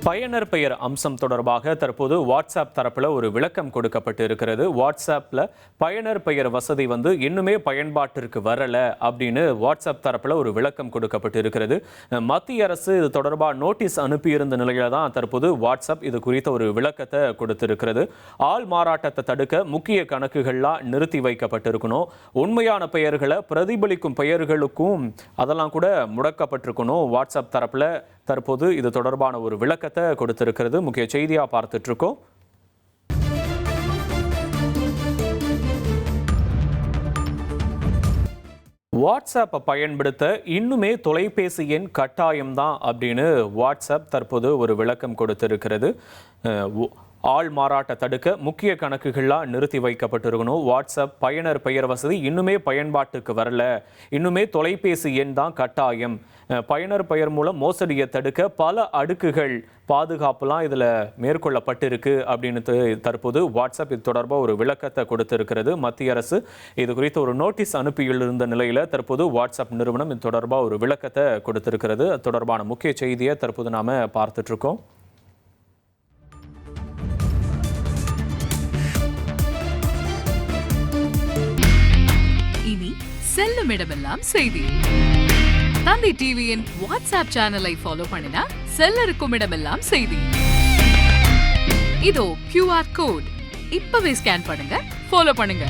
பயனர் பெயர் அம்சம் தொடர்பாக தற்போது வாட்ஸ்அப் தரப்பில் ஒரு விளக்கம் கொடுக்கப்பட்டு இருக்கிறது. வாட்ஸ்அப்பில் பயனர் பெயர் வசதி இன்னுமே பயன்பாட்டிற்கு வரலை அப்படின்னு வாட்ஸ்அப் தரப்பில் ஒரு விளக்கம் கொடுக்கப்பட்டு இருக்கிறது. மத்திய அரசு இது தொடர்பாக நோட்டீஸ் அனுப்பியிருந்த நிலையில தான் தற்போது வாட்ஸ்அப் இது குறித்த ஒரு விளக்கத்தை கொடுத்திருக்கிறது. ஆள் மாறாட்டத்தை தடுக்க முக்கிய கணக்குகள்லாம் நிறுத்தி வைக்கப்பட்டிருக்கணும். உண்மையான பெயர்களை பிரதிபலிக்கும் பெயர்களுக்கும் அதெல்லாம் கூட முடக்கப்பட்டிருக்கணும். வாட்ஸ்அப் தரப்பில் தற்போது இது தொடர்பான ஒரு விளக்கத்தை கொடுத்திருக்கிறது. முக்கிய செய்தியா பார்த்துட்டு இருக்கோம். வாட்ஸ்அப்பை பயன்படுத்த இன்னுமே தொலைபேசி எண் கட்டாயம்தான் அப்படின்னு வாட்ஸ்அப் தற்போது ஒரு விளக்கம் கொடுத்திருக்கிறது. ஆள் மாறாட்ட தடுக்க முக்கிய கணக்குகள்லாம் நிறுத்தி வைக்கப்பட்டிருக்கணும். வாட்ஸ்அப் பயனர் பெயர் வசதி இன்னுமே பயன்பாட்டுக்கு வரல, இன்னுமே தொலைபேசி எண் தான் கட்டாயம். பயனர் பெயர் மூலம் மோசடியை தடுக்க பல அடுக்குகள் பாதுகாப்புலாம் இதில் மேற்கொள்ளப்பட்டிருக்கு அப்படின்னு தற்போது வாட்ஸ்அப் இது தொடர்பாக ஒரு விளக்கத்தை கொடுத்திருக்கிறது. மத்திய அரசு இது குறித்து ஒரு நோட்டீஸ் அனுப்பியிருந்த நிலையில் தற்போது வாட்ஸ்அப் நிறுவனம் இது தொடர்பாக ஒரு விளக்கத்தை கொடுத்திருக்கிறது. அது தொடர்பான முக்கிய செய்தியை தற்போது நாம் பார்த்துட்டு இருக்கோம். இனி செல்லும் இடமெல்லாம் செய்தி. தந்தி டிவியின் வாட்ஸ்அப் சேனலை ஃபாலோ பண்ணினா செல்லருக்கும் இடமெல்லாம் செய்தி. இதோ QR கோட் இப்பவே ஸ்கேன் பண்ணுங்க, ஃபாலோ பண்ணுங்க.